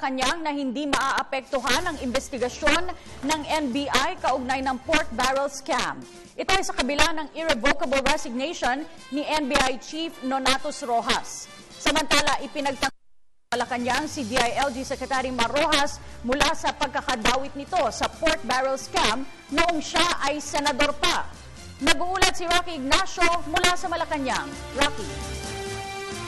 Malacanang na hindi maaapektuhan ang investigasyon ng NBI kaugnay ng pork barrel scam. Ito ay sa kabila ng irrevocable resignation ni NBI Chief Nonatus Rojas. Samantala, ipinagtanggol ng Malacanang si DILG Secretary Mar Rojas mula sa pagkakadawit nito sa pork barrel scam noong siya ay senador pa. Nag-uulat si Rocky Ignacio mula sa Malacanang. Rocky.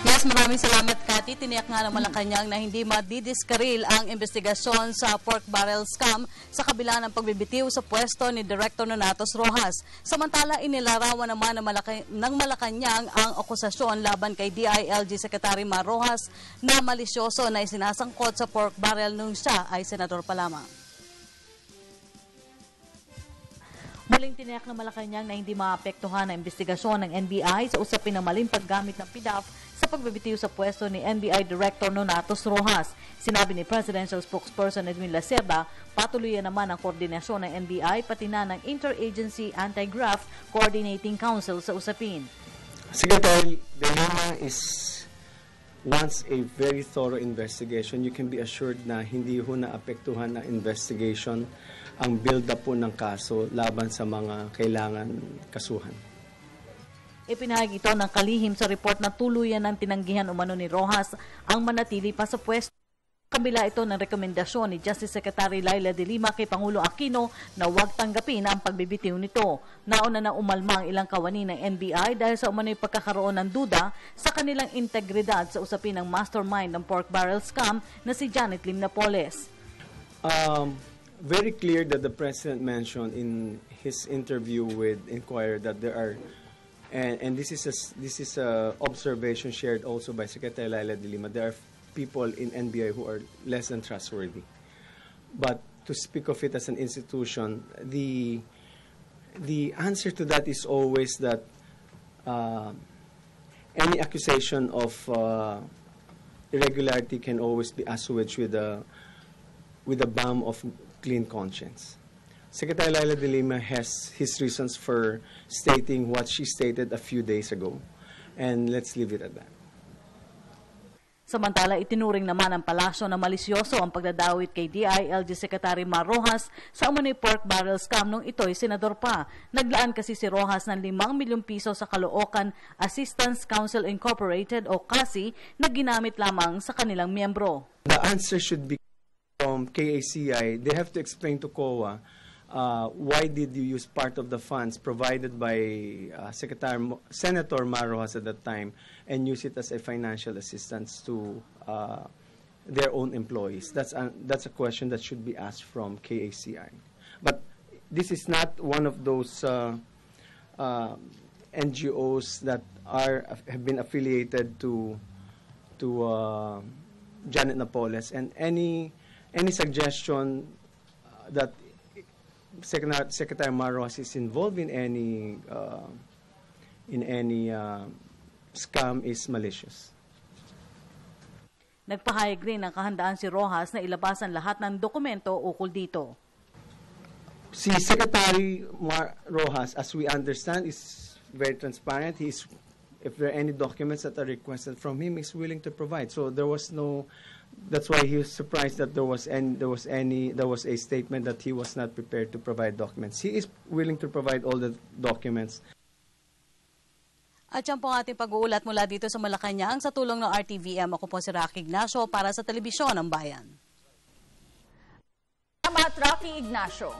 Yes, maraming salamat, Cathy. Tiniyak nga ng Malacanang na hindi madidiskaril ang investigasyon sa pork barrel scam sa kabila ng pagbibitiw sa pwesto ni Director Nonatus Rojas. Samantala, inilarawan naman ng Malacanang ang akusasyon laban kay DILG Secretary Mar Rojas na malisyoso na isinasangkot sa pork barrel nung siya ay senador pa lamang. Muling tiniyak ng Malacanang na hindi maapektuhan ang investigasyon ng NBI sa usapin ng maling paggamit ng PDAF sa pagbibitiw sa pwesto ni NBI Director Nonatus Rojas. Sinabi ni Presidential Spokesperson Edwin Lacerda, patuloy naman ang koordinasyon ng NBI pati na ng Interagency Anti-Graft Coordinating Council sa usapin. Secretary De Lima wants a very thorough investigation. You can be assured na hindi ho naapektuhan na investigation ang build-up po ng kaso laban sa mga kailangan kasuhan. Ipinahagi ito ng kalihim sa report na tuluyan ng tinanggihan umano ni Rojas ang manatili pa sa pwesto. Kabila ito ng rekomendasyon ni Justice Secretary Laila De Lima kay Pangulo Aquino na huwag tanggapin ang pagbibitiw nito. Nauna na umalma ang ilang kawani ng NBI dahil sa umano'y pagkakaroon ng duda sa kanilang integridad sa usapin ng mastermind ng pork barrel scam na si Janet Lim Napoles. Very clear that the President mentioned in his interview with Inquirer that there are, and this is a observation shared also by Secretary Laila De Lima, there are people in NBI who are less than trustworthy. But to speak of it as an institution, the answer to that is always that any accusation of irregularity can always be assuaged with a balm of clean conscience. Secretary Laila De Lima has his reasons for stating what she stated a few days ago, and let's leave it at that. Samantala, itinuring naman ng palasyo na malisyoso ang pagdadawit kay DILG Secretary Mar Rojas sa umano'y pork barrel scam nung ito'y senador pa. Naglaan kasi si Rojas ng 5 milyong piso sa Caloocan Assistance Council Incorporated o CASI na ginamit lamang sa kanilang miyembro. The answer should be from KACI. They have to explain to COA why did you use part of the funds provided by Senator Mar Rojas at that time and use it as a financial assistance to their own employees. That's a question that should be asked from KACI. But this is not one of those NGOs that have been affiliated to Janet Napoles, and any suggestion that Secretary Mar Rojas is involved in any scam is malicious. Nagpahayag rin ng kahandaan si Rojas na ilabas ang lahat ng dokumento ukol dito. Si Secretary Mar Rojas, as we understand, is very transparent. If there are any documents that are requested from him, he's willing to provide. So there was no. That's why he was surprised that there was a statement that he was not prepared to provide documents. He is willing to provide all the documents. At yan po ang ating pag-uulat mula dito sa Malacanang sa tulong ng RTVM. Ako po si Rocky Ignacio para sa Telebisyon ng Bayan. Salamat, Rocky Ignacio.